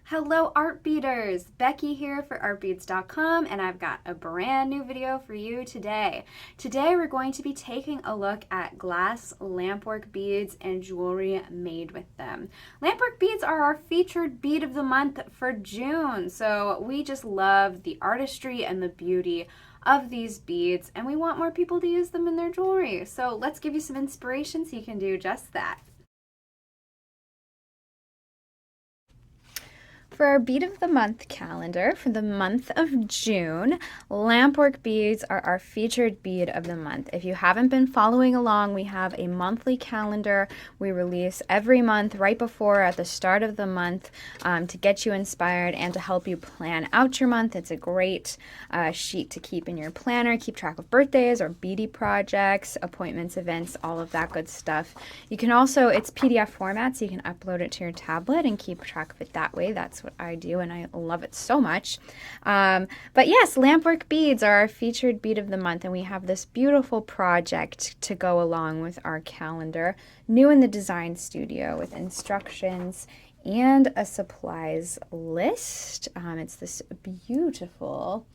Hello art beaters! Becky here for artbeads.com and I've got a brand new video for you today. Today we're going to be taking a look at glass lampwork beads and jewelry made with them. Lampwork beads are our featured bead of the month for June, so we just love the artistry and the beauty of these beads and we want more people to use them in their jewelry. So let's give you some inspiration so you can do just that. For our Bead of the Month calendar for the month of June, Lampwork beads are our featured bead of the month. If you haven't been following along, we have a monthly calendar we release every month right before at the start of the month to get you inspired and to help you plan out your month. It's a great sheet to keep in your planner, keep track of birthdays or beady projects, appointments, events, all of that good stuff. You can also, it's PDF format, so you can upload it to your tablet and keep track of it that way. That's what I do and I love it so much. But yes, Lampwork beads are our featured bead of the month, and we have this beautiful project to go along with our calendar, new in the design studio with instructions and a supplies list. It's this beautiful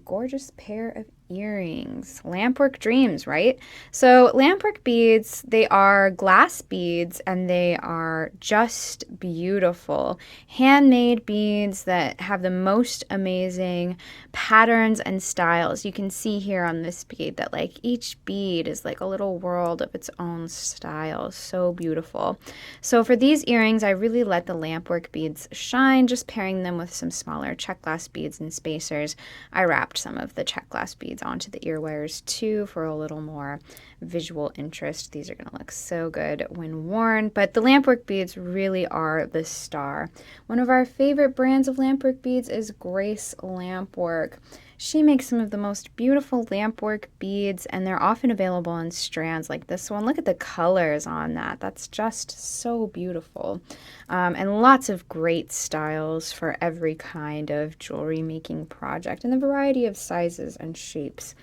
gorgeous pair of earrings. Lampwork dreams, right? So Lampwork beads, they are glass beads and they are just beautiful. Handmade beads that have the most amazing patterns and styles. You can see here on this bead that like each bead is like a little world of its own style. So beautiful. So for these earrings, I really let the Lampwork beads shine, just pairing them with some smaller check glass beads and spacers. I wrapped some of the check glass beads onto the ear wires too for a little more visual interest. These are going to look so good when worn, but the Lampwork beads really are the star. One of our favorite brands of Lampwork beads is Grace Lampwork. She makes some of the most beautiful lampwork beads, and they're often available in strands like this one. Look at the colors on that. That's just so beautiful. And lots of great styles for every kind of jewelry making project and a variety of sizes and shapes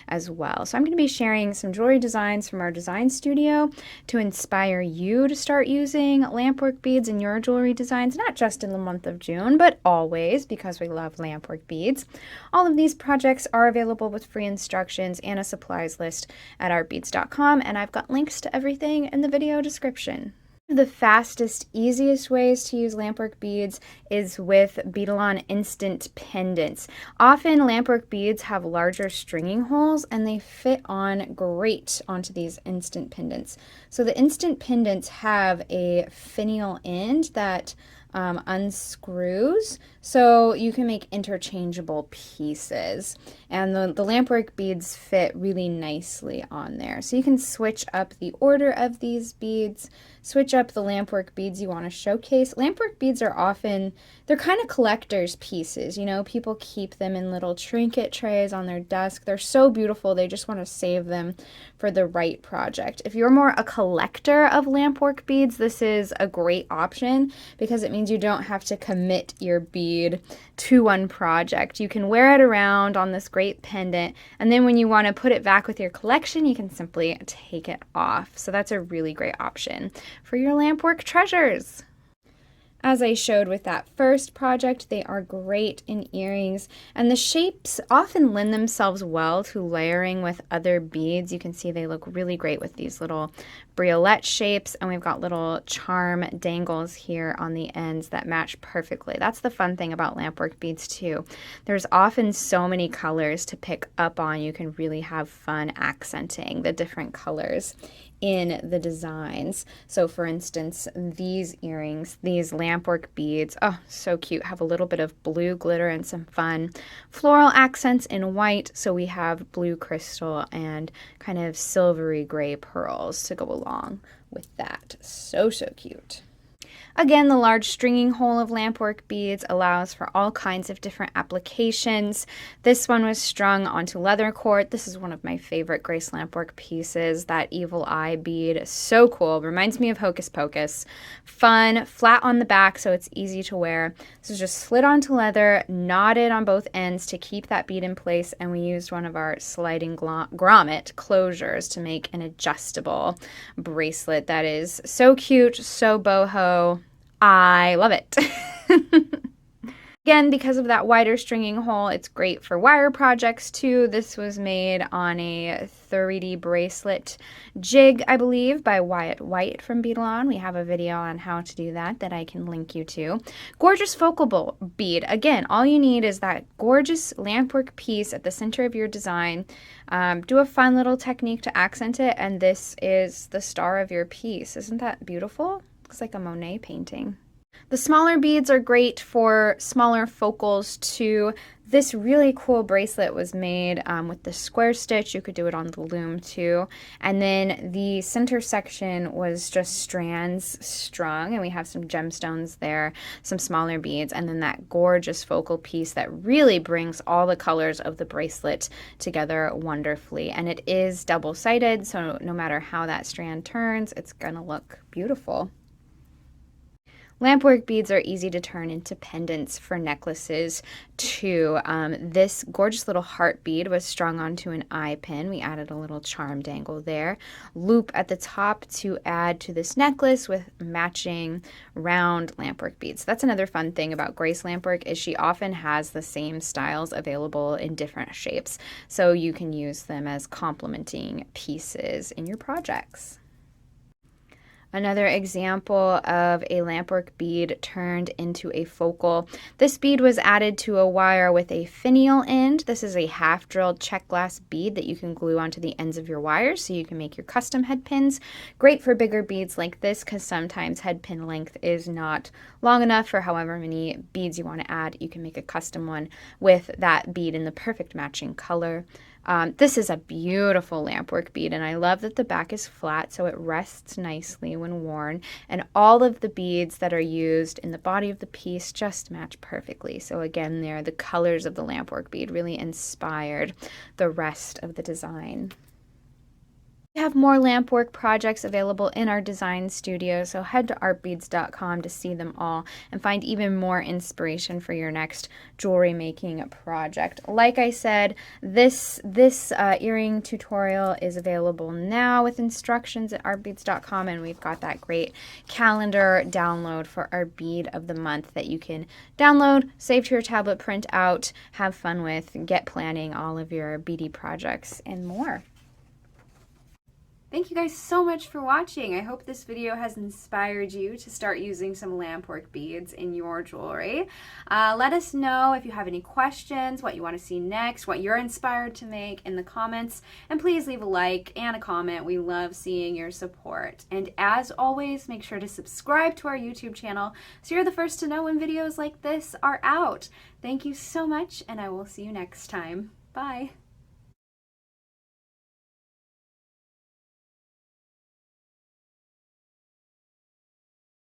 as well. So I'm going to be sharing some jewelry designs from our design studio to inspire you to start using lampwork beads in your jewelry designs, not just in the month of June, but always, because we love lampwork beads. All of these projects are available with free instructions and a supplies list at artbeads.com, and I've got links to everything in the video description. The fastest, easiest ways to use lampwork beads is with Beadalon instant pendants. Often lampwork beads have larger stringing holes and they fit on great onto these instant pendants. So the instant pendants have a finial end that unscrews, so you can make interchangeable pieces, and the lampwork beads fit really nicely on there. So you can switch up the order of these beads, switch up the lampwork beads you want to showcase. Lampwork beads are often, they're kind of collector's pieces, you know, people keep them in little trinket trays on their desk. They're so beautiful, they just want to save them for the right project. If you're more a collector of lampwork beads, this is a great option because it means you don't have to commit your bead to one project. You can wear it around on this great pendant, and then when you want to put it back with your collection, you can simply take it off. So that's a really great option for your lampwork treasures. As I showed with that first project, they are great in earrings, and the shapes often lend themselves well to layering with other beads. You can see they look really great with these little briolette shapes, and we've got little charm dangles here on the ends that match perfectly. That's the fun thing about lampwork beads too. There's often so many colors to pick up on. You can really have fun accenting the different colors in the designs. So for instance, these earrings, these lampwork beads, oh, so cute, have a little bit of blue glitter and some fun floral accents in white. So we have blue crystal and kind of silvery gray pearls to go along with that. So cute. Again, the large stringing hole of lampwork beads allows for all kinds of different applications. This one was strung onto leather cord. This is one of my favorite Grace Lampwork pieces. That evil eye bead, so cool. Reminds me of Hocus Pocus. Fun, flat on the back so it's easy to wear. This is just slid onto leather, knotted on both ends to keep that bead in place, and we used one of our sliding grommet closures to make an adjustable bracelet that is so cute, so boho. I love it. Again, because of that wider stringing hole, it's great for wire projects too. This was made on a 3D bracelet jig, I believe, by Wyatt White from Beadalon. We have a video on how to do that I can link you to. Gorgeous focal bead. Again, all you need is that gorgeous lampwork piece at the center of your design. Do a fun little technique to accent it, and this is the star of your piece. Isn't that beautiful? Looks like a Monet painting. The smaller beads are great for smaller focals too. This really cool bracelet was made with the square stitch. You could do it on the loom too. And then the center section was just strands strung, and we have some gemstones there, some smaller beads, and then that gorgeous focal piece that really brings all the colors of the bracelet together wonderfully. And it is double-sided, so no matter how that strand turns, it's gonna look beautiful. Lampwork beads are easy to turn into pendants for necklaces too. This gorgeous little heart bead was strung onto an eye pin. We added a little charm dangle there. Loop at the top to add to this necklace with matching round lampwork beads. That's another fun thing about Grace Lampwork is she often has the same styles available in different shapes, so you can use them as complementing pieces in your projects. Another example of a lampwork bead turned into a focal. This bead was added to a wire with a finial end. This is a half drilled check glass bead that you can glue onto the ends of your wires so you can make your custom head pins. Great for bigger beads like this because sometimes head pin length is not long enough for however many beads you want to add. You can make a custom one with that bead in the perfect matching color. This is a beautiful lampwork bead, and I love that the back is flat so it rests nicely when worn, and all of the beads that are used in the body of the piece just match perfectly. So again, there, the colors of the lampwork bead really inspired the rest of the design. We have more lampwork projects available in our design studio, so head to artbeads.com to see them all and find even more inspiration for your next jewelry making project. Like I said, this earring tutorial is available now with instructions at artbeads.com, and we've got that great calendar download for our bead of the month that you can download, save to your tablet, print out, have fun with, get planning all of your beady projects and more. Thank you guys so much for watching. I hope this video has inspired you to start using some lampwork beads in your jewelry. Let us know if you have any questions, what you want to see next, what you're inspired to make in the comments, and please leave a like and a comment. We love seeing your support. And as always, make sure to subscribe to our YouTube channel so you're the first to know when videos like this are out. Thank you so much, and I will see you next time. Bye.